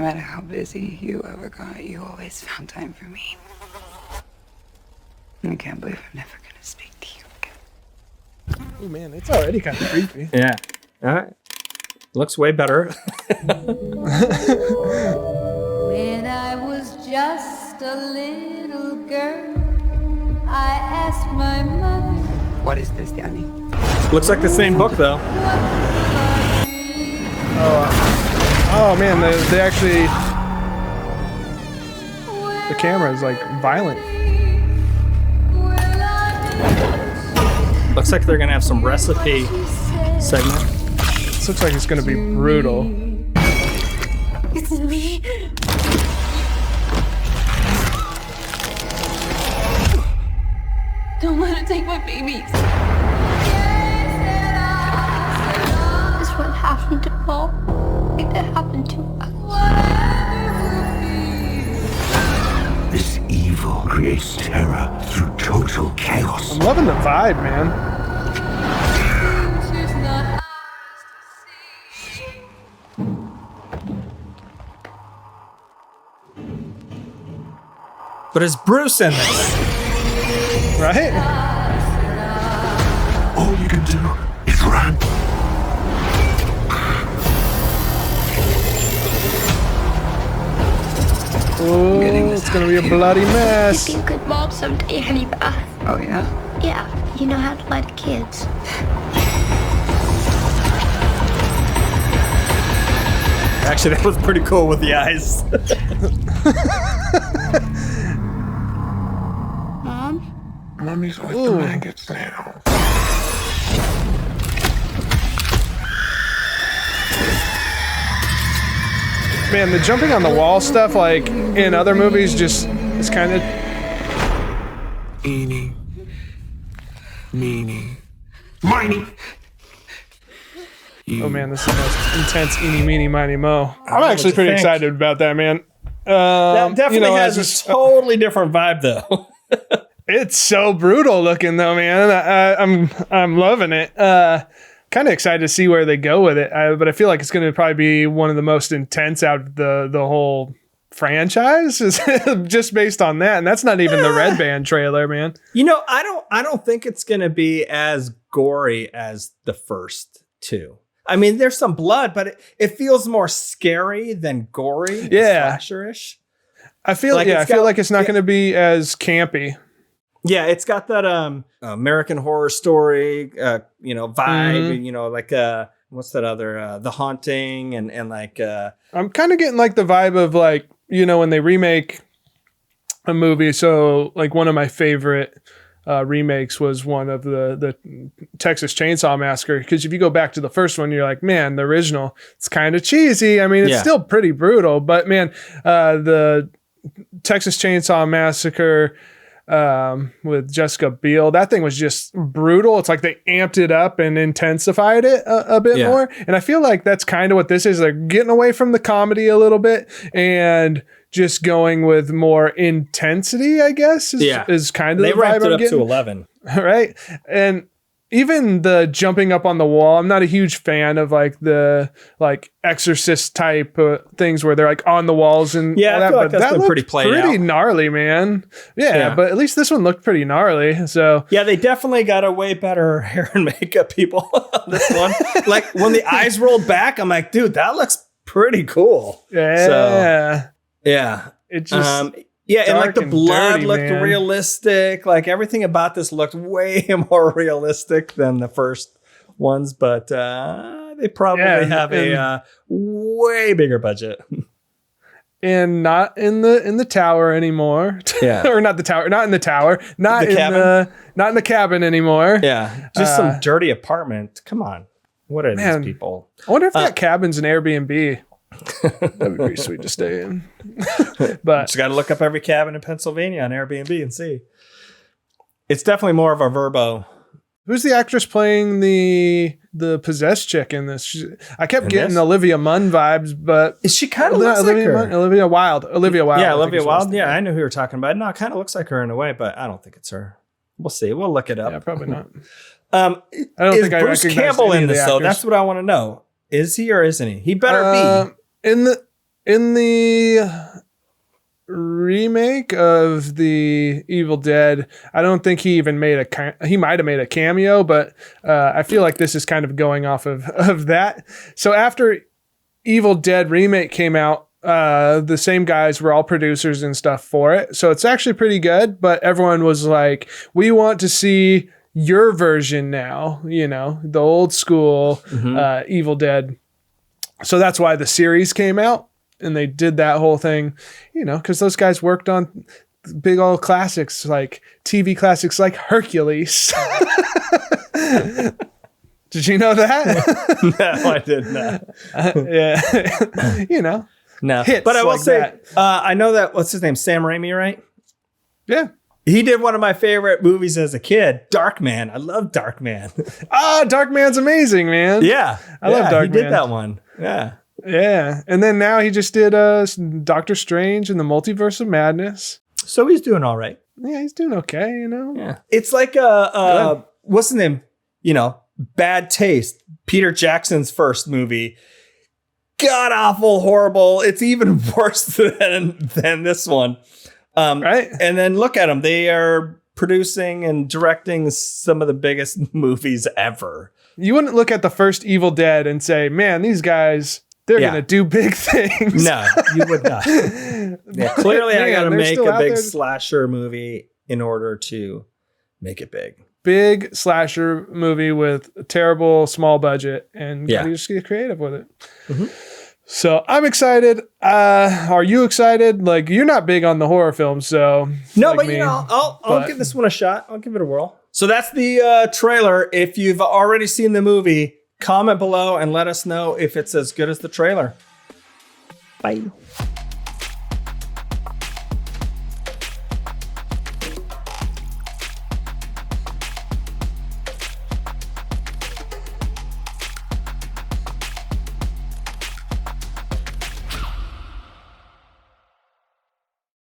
matter how busy you ever got, you always found time for me. I can't believe I'm never gonna speak to you again. Oh man, it's already kind of creepy. Yeah. All right. Looks way better. When I was just a little girl, I asked my mother. What is this, Danny? Looks like the same book, though. Oh man, they actually, the camera is like violent. Looks like they're gonna have some recipe segment. This looks like it's gonna be brutal. It's me. Don't let it take my babies. This is what happened to Paul. It happened to us. This evil creates terror through total chaos. I'm loving the vibe, man. But is Bruce in this? Right? All you can do is run. Oh, it's gonna be a bloody mess. You'd be a good mom someday, honey Bath. Oh, yeah? Yeah, you know how to lie to kids. Actually, that was pretty cool with the eyes. Mom? Mommy's with the maggots now. Man, the jumping on the wall stuff, like in other movies, just is kind of. Eeny, meeny, miny. Oh man, this is the most intense eeny, meeny, miny, mo. I'm what actually you pretty think? excited about that, man. That definitely has as a totally different vibe, though. it's so brutal looking, though, man. I'm loving it. Kind of excited to see where they go with it, but I feel like it's going to probably be one of the most intense out of the whole franchise, just based on that. And that's not even the Red Band trailer, man. You know, I don't think it's going to be as gory as the first two. I mean, there's some blood, but it feels more scary than gory. Yeah, slasherish. I feel like it's not going to be as campy. Yeah, it's got that American Horror Story, vibe. Mm-hmm. You know, like what's that other The Haunting and like. I'm kind of getting like the vibe of like, when they remake a movie. So like one of my favorite remakes was one of the Texas Chainsaw Massacre, because if you go back to the first one, you're like, man, the original, it's kind of cheesy. I mean, it's still pretty brutal, but man, the Texas Chainsaw Massacre with Jessica Biel, that thing was just brutal. It's like they amped it up and intensified it a bit more, and I feel like that's kind of what this is. They're getting away from the comedy a little bit and just going with more intensity, I guess, is kind of they the vibe ramped it I'm up getting. to 11, right? And even the jumping up on the wall, I'm not a huge fan of like the Exorcist type things where they're like on the walls and all I that. feel like But that's that been pretty played out. gnarly, man. Yeah, but at least this one looked pretty gnarly. So yeah, they definitely got a way better hair and makeup people on this one. Like when the eyes rolled back, I'm like, dude, that looks pretty cool. yeah, So, yeah, it just and like the and blood dirty, looked man. realistic. Like everything about this looked way more realistic than the first ones, but they probably have a way bigger budget. And not in the tower anymore. Yeah. Or not the tower, not in the tower, not The in cabin? not in the cabin anymore. Yeah, just some dirty apartment. Come on, what are these people? I wonder if that cabin's an Airbnb. That'd be pretty sweet to stay in. But Just got to look up every cabin in Pennsylvania on Airbnb and see. It's definitely more of a Verbo. who's the actress playing the possessed chick in this? I kept getting Olivia Munn vibes, but she kind of looks like her. Olivia Wilde. Yeah, Olivia Wilde. Yeah, I knew who you were talking about. No, it kind of looks like her in a way, but I don't think it's her. We'll see. We'll look it up. Yeah, probably not. I don't think I Bruce recognized Campbell any in of the this though? actors. That's what I want to know. Is he or isn't he? He better be. In In the remake of the Evil Dead, I don't think he even made he might have made a cameo, but I feel like this is kind of going off of that. So after Evil Dead Remake came out, the same guys were all producers and stuff for it. So it's actually pretty good, but everyone was like, we want to see your version now, you know, the old school Evil Dead. So that's why the series came out and they did that whole thing, you know, because those guys worked on big old classics, like TV classics like Hercules. Did you know that? No, I did not. Yeah. You know. No. Hits But I will like say, that. I know that, what's his name? Sam Raimi, right? Yeah. He did one of my favorite movies as a kid, Darkman. I love Darkman. Darkman's amazing, man. Yeah. I love Darkman. He did that one. Yeah. Yeah. And then now he just did Doctor Strange and the Multiverse of Madness. So he's doing all right. Yeah, he's doing okay, you know? Yeah. It's like what's the name? You know, Bad Taste. Peter Jackson's first movie. God awful, horrible. It's even worse than this one. Right. And then look at them. They are producing and directing some of the biggest movies ever. You wouldn't look at the first Evil Dead and say, man, these guys, they're going to do big things. No, you would not. Yeah, clearly, I got to make a big slasher movie in order to make it big. Big slasher movie with a terrible small budget, and you just get creative with it. Mm-hmm. So I'm excited. Are you excited? Like, you're not big on the horror films, so no, like but you know, I'll give this one a shot. I'll give it a whirl. So that's the trailer. If you've already seen the movie, comment below and let us know if it's as good as the trailer. Bye.